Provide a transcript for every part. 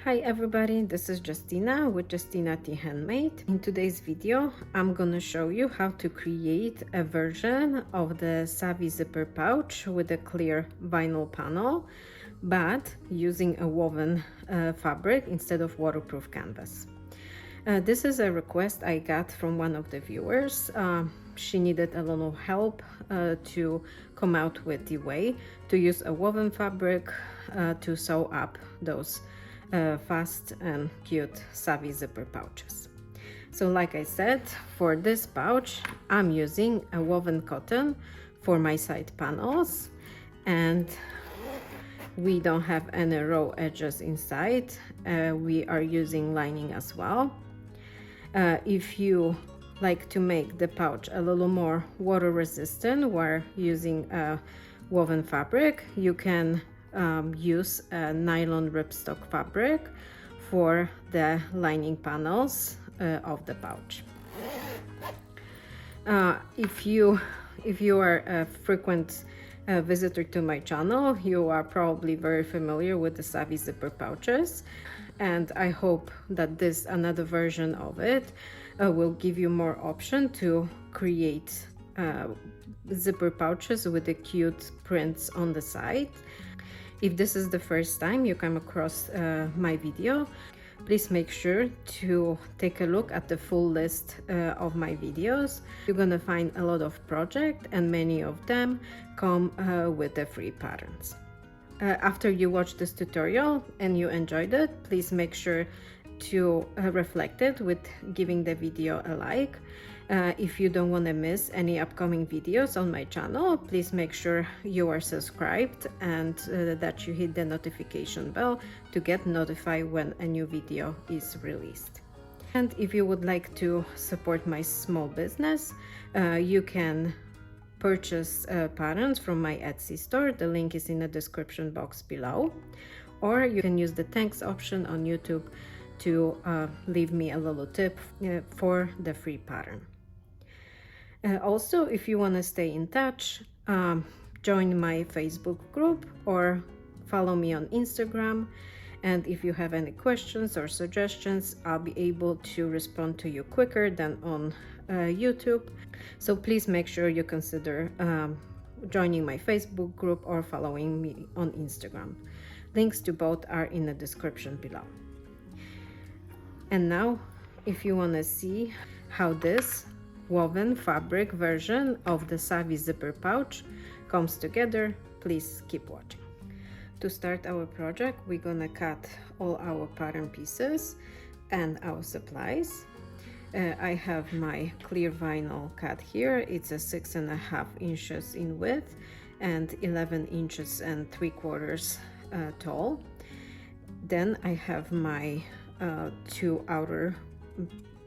Hi everybody, this is Justina with JustynaTHandMade. In today's video, I'm gonna show you how to create a version of the Savvy zipper pouch with a clear vinyl panel, but using a woven fabric instead of waterproof canvas. This is a request I got from one of the viewers. She needed a little help to come out with the way to use a woven fabric to sew up those fast and cute Savvy zipper pouches. So like I said, for this pouch I'm using a woven cotton for my side panels, and we don't have any raw edges inside. We are using lining as well. If you like to make the pouch a little more water resistant while using a woven fabric, you can use a nylon ripstop fabric for the lining panels of the pouch. If you are a frequent visitor to my channel, you are probably very familiar with the Savvy zipper pouches, and I hope that this another version of it will give you more option to create zipper pouches with the cute prints on the side. If this is the first time you come across my video, please make sure to take a look at the full list of my videos. You're gonna find a lot of projects, and many of them come with the free patterns. After you watch this tutorial and you enjoyed it, please make sure to reflect it with giving the video a like. If you don't want to miss any upcoming videos on my channel, please make sure you are subscribed and that you hit the notification bell to get notified when a new video is released. And if you would like to support my small business, you can purchase patterns from my Etsy store. The link is in the description box below, or you can use the thanks option on YouTube to leave me a little tip for the free pattern. Also, if you want to stay in touch, join my Facebook group or follow me on Instagram. And if you have any questions or suggestions, I'll be able to respond to you quicker than on YouTube. So please make sure you consider joining my Facebook group or following me on Instagram. Links to both are in the description below. And now, if you want to see how this woven fabric version of the Savvy zipper pouch comes together, please keep watching. To start our project, we're gonna cut all our pattern pieces and our supplies. I have my clear vinyl cut here. It's a 6.5 inches in width and 11 inches and 3/4 tall. Then I have my two outer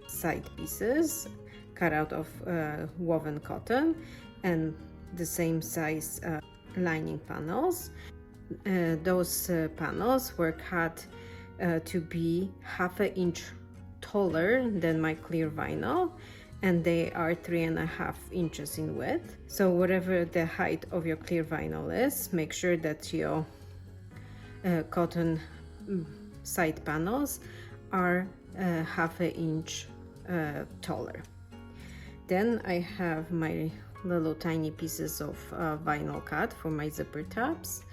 side pieces cut out of woven cotton and the same size lining panels. Those panels were cut to be 1/2 inch taller than my clear vinyl, and they are 3.5 inches in width. So whatever the height of your clear vinyl is, make sure that your cotton side panels are 1/2 inch taller. Then I have my little tiny pieces of vinyl cut for my zipper tabs.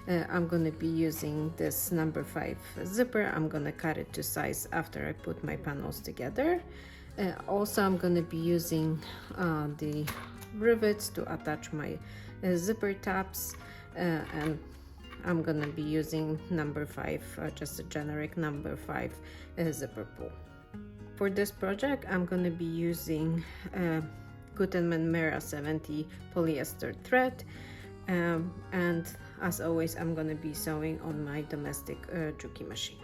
I'm gonna be using this number 5 zipper. I'm gonna cut it to size after I put my panels together. Also, I'm gonna be using the rivets to attach my zipper tabs, and I'm gonna be using number 5, just a generic number 5 zipper pull. For this project, I'm gonna be using Gutenberg Mera 70 polyester thread, and as always, I'm gonna be sewing on my domestic Juki machine.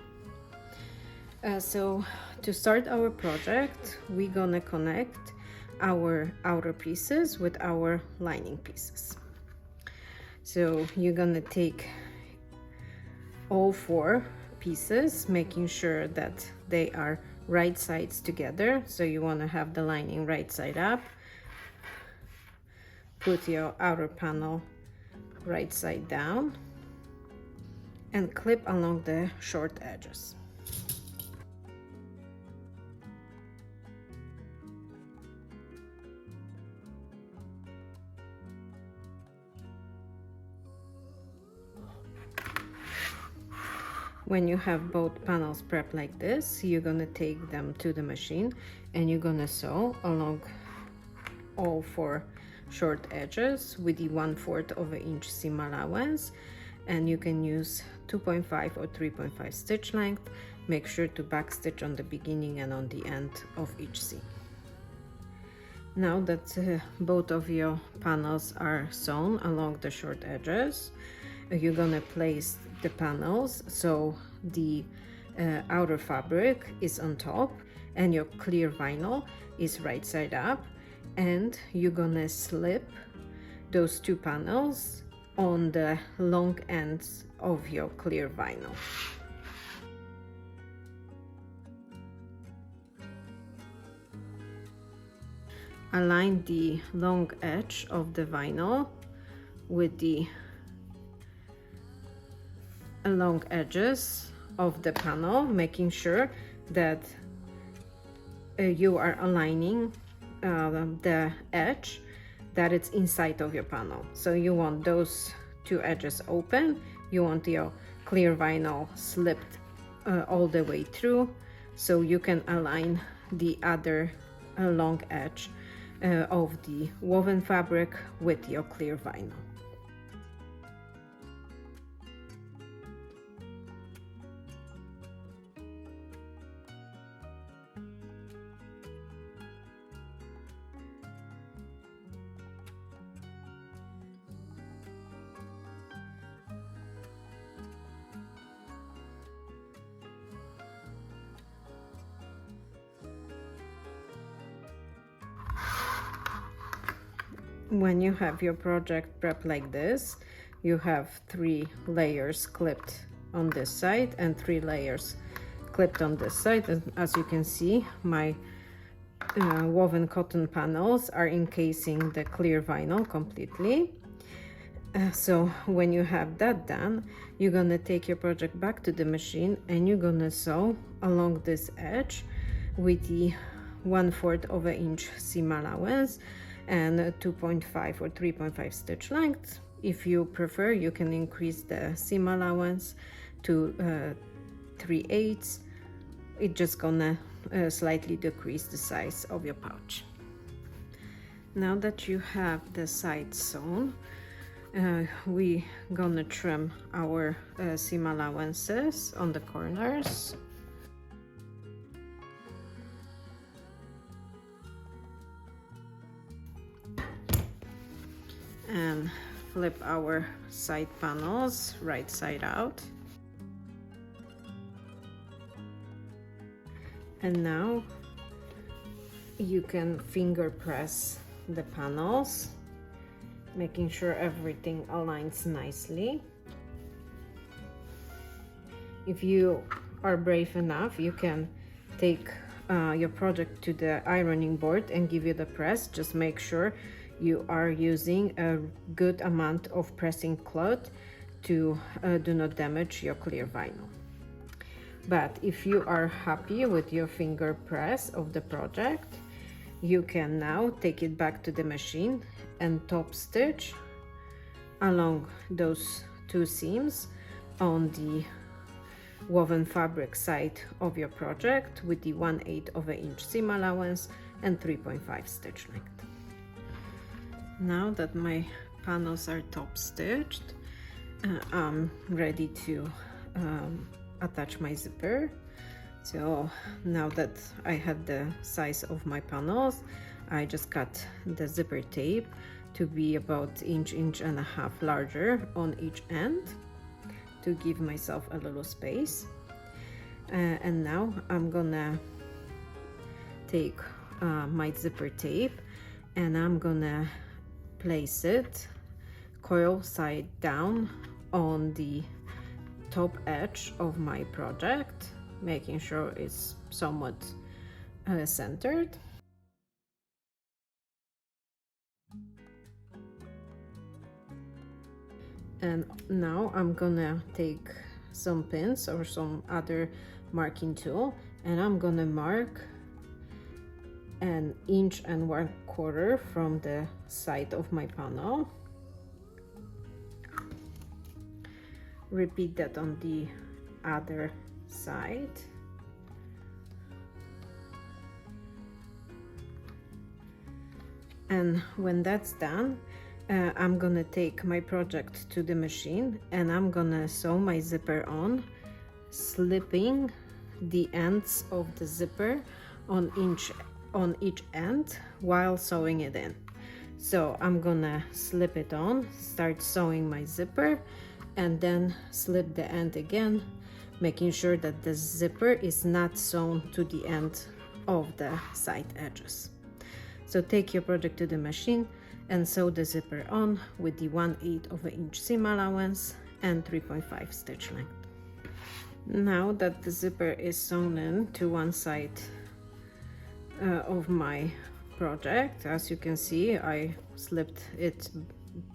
So to start our project, we're gonna connect our outer pieces with our lining pieces. So you're gonna take all 4 pieces, making sure that they are right sides together. So you want to have the lining right side up. Put your outer panel right side down and clip along the short edges. When you have both panels prepped like this, you're gonna take them to the machine and you're gonna sew along all four short edges with the 1/4 of an inch seam allowance, and you can use 2.5 or 3.5 stitch length. Make sure to back stitch on the beginning and on the end of each seam. Now that both of your panels are sewn along the short edges, you're gonna place the panels so the outer fabric is on top and your clear vinyl is right side up, and you're gonna slip those two panels on the long ends of your clear vinyl. Align the long edge of the vinyl with the long edges of the panel, making sure that you are aligning the edge that it's inside of your panel. So you want those two edges open, you want your clear vinyl slipped all the way through, so you can align the other long edge of the woven fabric with your clear vinyl. When you have your project prepped like this, you have 3 layers clipped on this side and 3 layers clipped on this side. And as you can see, my woven cotton panels are encasing the clear vinyl completely. So when you have that done, you're gonna take your project back to the machine and you're gonna sew along this edge with the 1/4 of an inch seam allowance and 2.5 or 3.5 stitch length. If you prefer, you can increase the seam allowance to 3/8. It's just gonna slightly decrease the size of your pouch. Now that you have the sides sewn, we gonna trim our seam allowances on the corners. And flip our side panels right side out. And now you can finger press the panels, making sure everything aligns nicely. If you are brave enough, you can take your project to the ironing board and give it a press. Just make sure you are using a good amount of pressing cloth to do not damage your clear vinyl. But if you are happy with your finger press of the project, you can now take it back to the machine and top stitch along those 2 seams on the woven fabric side of your project with the 1/8 of an inch seam allowance and 3.5 stitch length. Now that my panels are top stitched, I'm ready to attach my zipper. So now that I had the size of my panels, I just cut the zipper tape to be about inch and a half larger on each end to give myself a little space. And now I'm gonna take my zipper tape and I'm gonna place it coil side down on the top edge of my project, making sure it's somewhat centered. And now I'm gonna take some pins or some other marking tool and I'm gonna mark 1 1/4 inch from the side of my panel. Repeat that on the other side. And when that's done, I'm gonna take my project to the machine and I'm gonna sew my zipper on, slipping the ends of the zipper on each end while sewing it in. So I'm gonna slip it on, start sewing my zipper, and then slip the end again, making sure that the zipper is not sewn to the end of the side edges. So take your project to the machine and sew the zipper on with the 1/8 of an inch seam allowance and 3.5 stitch length. Now that the zipper is sewn in to one side of my project, as you can see, I slipped it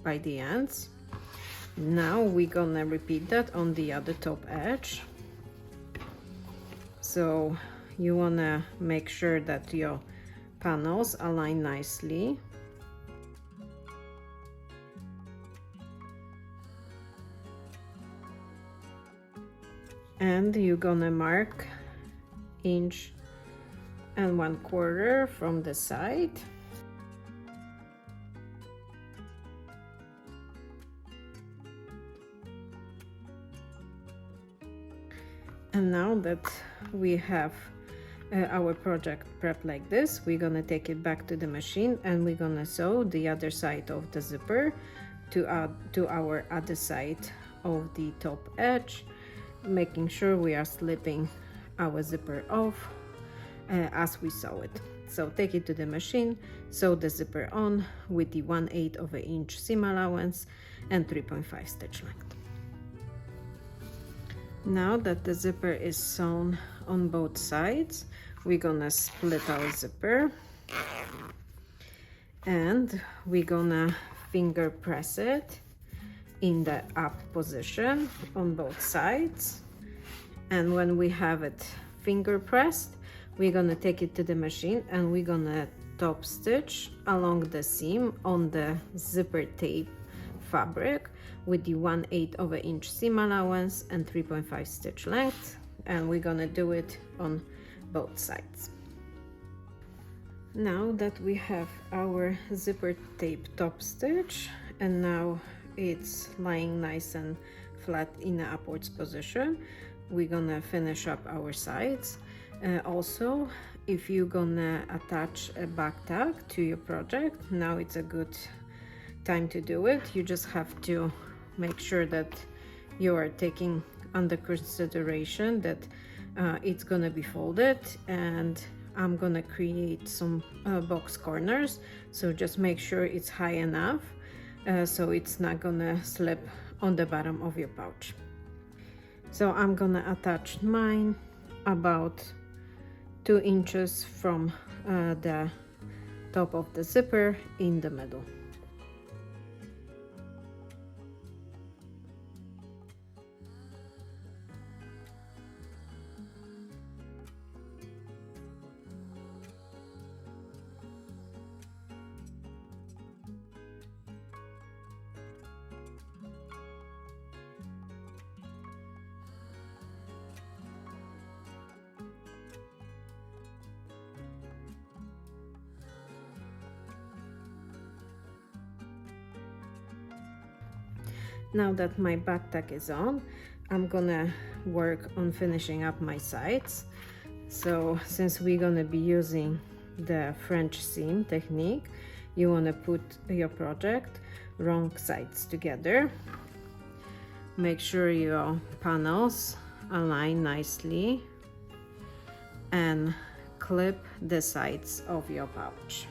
by the ends. Now we're gonna repeat that on the other top edge. So you wanna make sure that your panels align nicely. And you're gonna mark 1.25 inches from the side. And now that we have our project prepped like this, we're gonna take it back to the machine and we're gonna sew the other side of the zipper to our other side of the top edge, making sure we are slipping our zipper off as we sew it. So take it to the machine, sew the zipper on with the 1/8 of an inch seam allowance and 3.5 stitch length. Now that the zipper is sewn on both sides, we're gonna split our zipper and we're gonna finger press it in the up position on both sides. And when we have it finger pressed, we're gonna take it to the machine and we're gonna top stitch along the seam on the zipper tape fabric with the 1/8 of an inch seam allowance and 3.5 stitch length, and we're gonna do it on both sides. Now that we have our zipper tape top stitch and now it's lying nice and flat in an upwards position, we're gonna finish up our sides. Also, if you're gonna attach a back tag to your project, now it's a good time to do it. You just have to make sure that you are taking under consideration that it's gonna be folded, and I'm gonna create some box corners, so just make sure it's high enough so it's not gonna slip on the bottom of your pouch. So I'm gonna attach mine about 2 inches from the top of the zipper in the middle. Now that my back tag is on, I'm gonna work on finishing up my sides. So since we're gonna be using the French seam technique, you wanna put your project wrong sides together. Make sure your panels align nicely and clip the sides of your pouch.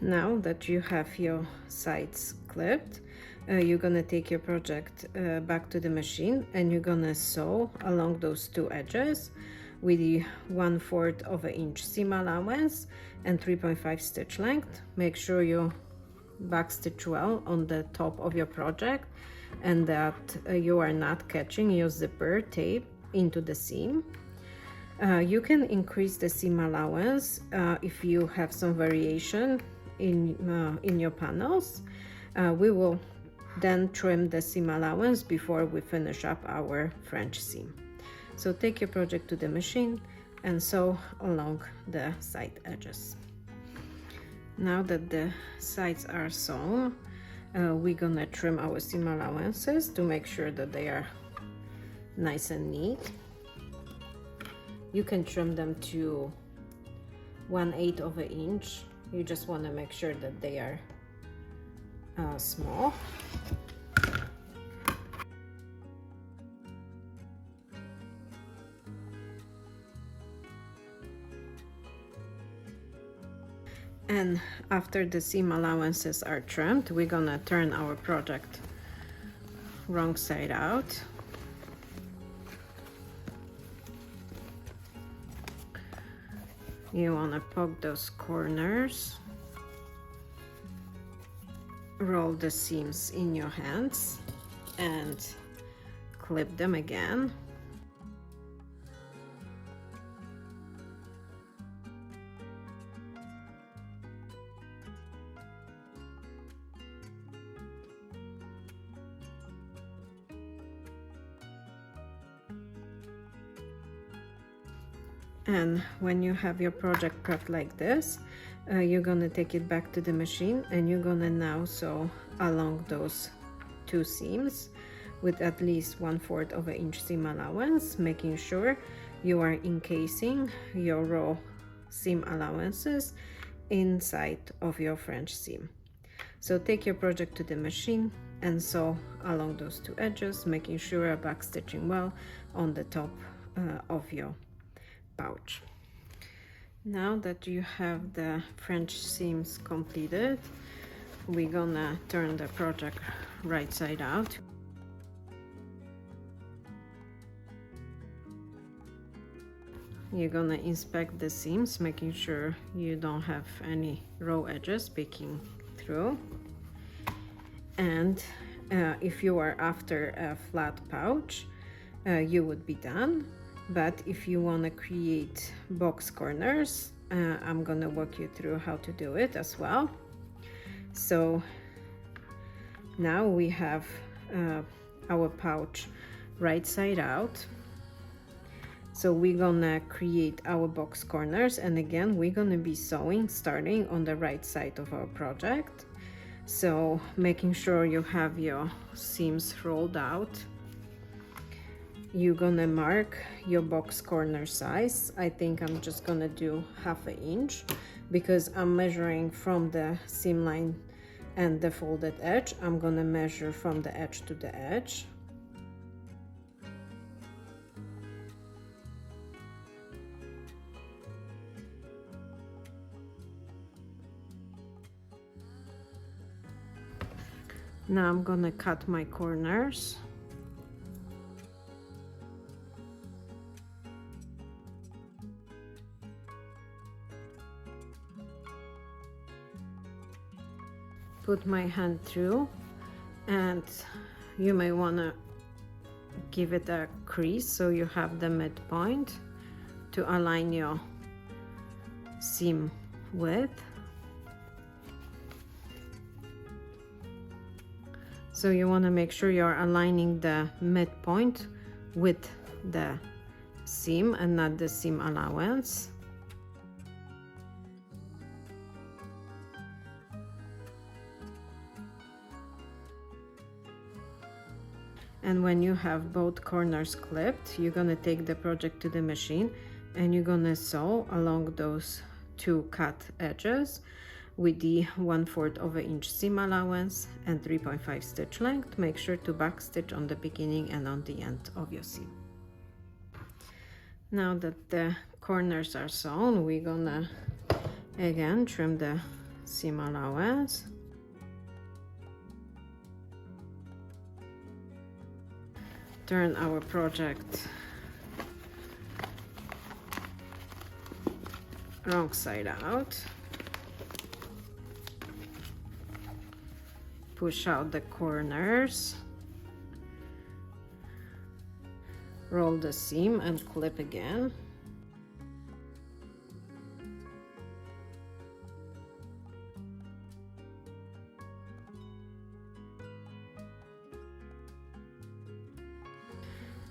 Now that you have your sides clipped, you're gonna take your project back to the machine and you're gonna sew along those two edges with the 1/4 of an inch seam allowance and 3.5 stitch length. Make sure you backstitch well on the top of your project and that you are not catching your zipper tape into the seam. You can increase the seam allowance if you have some variation in your panels. We will then trim the seam allowance before we finish up our French seam. So take your project to the machine and sew along the side edges. Now that the sides are sewn, we're gonna trim our seam allowances to make sure that they are nice and neat. You can trim them to 1/8 of an inch. You just want to make sure that they are small. And after the seam allowances are trimmed, we're gonna turn our project wrong side out. You want to poke those corners, roll the seams in your hands and clip them again. And when you have your project cut like this, you're gonna take it back to the machine and you're gonna now sew along those two seams with at least 1/4 of an inch seam allowance, making sure you are encasing your raw seam allowances inside of your French seam. So take your project to the machine and sew along those two edges, making sure you're back stitching well on the top of your pouch. Now that you have the French seams completed, we're gonna turn the project right side out. You're gonna inspect the seams, making sure you don't have any raw edges peeking through. And if you are after a flat pouch, you would be done. But if you want to create box corners, I'm gonna walk you through how to do it as well. So now we have our pouch right side out. So we're gonna create our box corners, and again we're gonna be sewing starting on the right side of our project. So making sure you have your seams rolled out. You're gonna mark your box corner size. I think I'm just gonna do 1/2 inch because I'm measuring from the seam line and the folded edge. I'm gonna measure from the edge to the edge. Now I'm gonna cut my corners. Put my hand through, and you may want to give it a crease so you have the midpoint to align your seam width. So you want to make sure you're aligning the midpoint with the seam and not the seam allowance. And when you have both corners clipped, you're gonna take the project to the machine and you're gonna sew along those two cut edges with the 1/4 of an inch seam allowance and 3.5 stitch length. Make sure to back stitch on the beginning and on the end of your seam. Now that the corners are sewn, we're gonna again trim the seam allowance. Turn our project wrong side out. Push out the corners, roll the seam and clip again.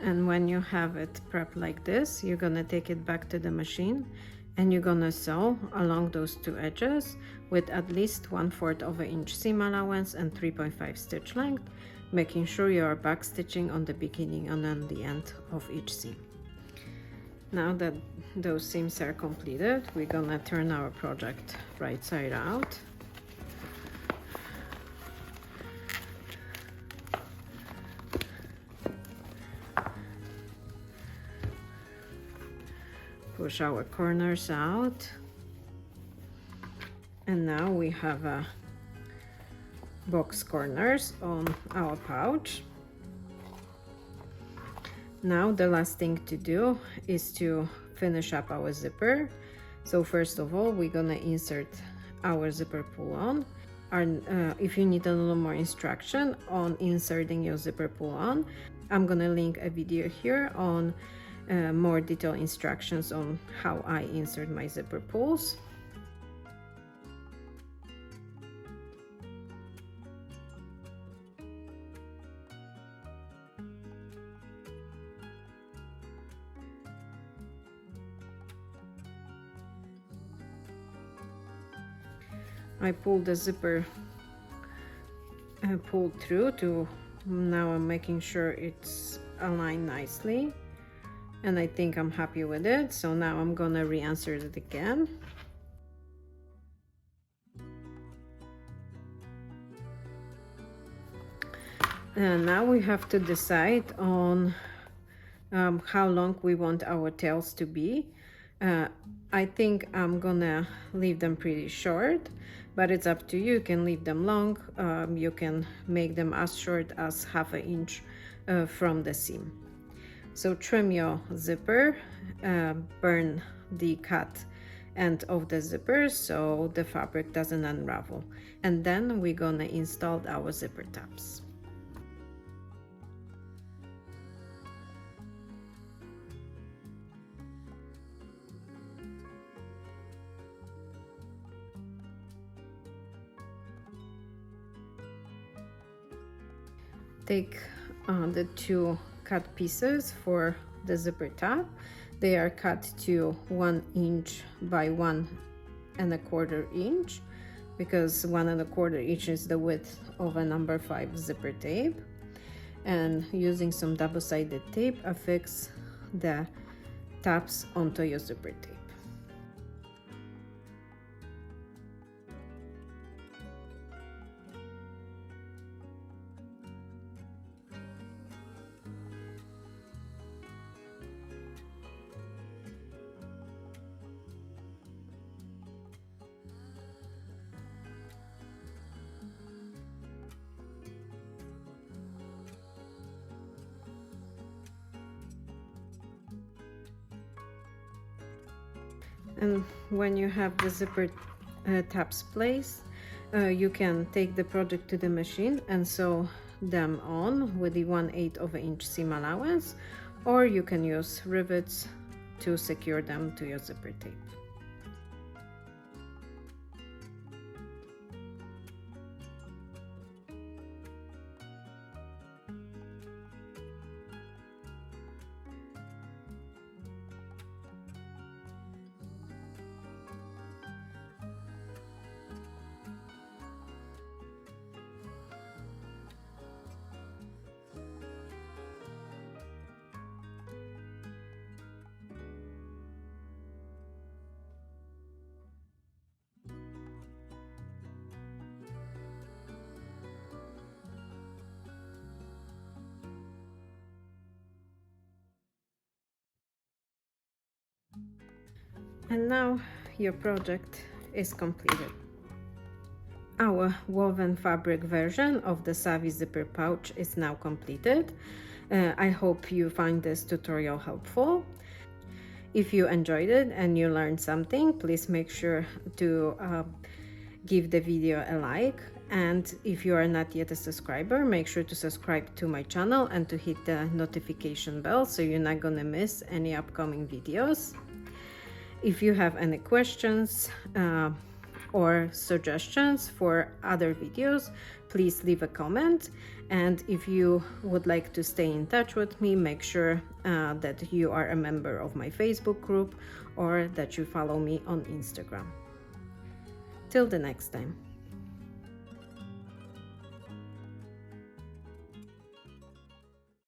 And when you have it prepped like this, you're gonna take it back to the machine and you're gonna sew along those two edges with at least 1/4 of an inch seam allowance and 3.5 stitch length, making sure you are back stitching on the beginning and on the end of each seam. Now that those seams are completed, we're gonna turn our project right side out. Push our corners out, and now we have a box corners on our pouch. Now the last thing to do is to finish up our zipper. So first of all, we're gonna insert our zipper pull-on. If you need a little more instruction on inserting your zipper pull-on, I'm gonna link a video here on more detailed instructions on how I insert my zipper pulls. I pulled the zipper pulled through to now I'm making sure it's aligned nicely, and I think I'm happy with it. So now I'm gonna reinsert it again. And now we have to decide on how long we want our tails to be. I think I'm gonna leave them pretty short, but it's up to you. You can leave them long. You can make them as short as 1/2 inch from the seam. So trim your zipper, burn the cut end of the zipper so the fabric doesn't unravel. And then we're gonna install our zipper tabs. Take the two cut pieces for the zipper tab. They are cut to 1 inch by 1¼ inch, because 1¼ inch is the width of a number 5 zipper tape. And using some double-sided tape, affix the tabs onto your zipper tape. And when you have the zipper tabs placed, you can take the project to the machine and sew them on with the 1/8 inch seam allowance, or you can use rivets to secure them to your zipper tape. And now your project is completed. Our woven fabric version of the Savvy zipper pouch is now completed. I hope you find this tutorial helpful. If you enjoyed it and you learned something, please make sure to give the video a like, and if you are not yet a subscriber, make sure to subscribe to my channel and to hit the notification bell so you're not gonna miss any upcoming videos. If you have any questions or suggestions for other videos, please leave a comment. And if you would like to stay in touch with me, make sure that you are a member of my Facebook group or that you follow me on Instagram. Till the next time.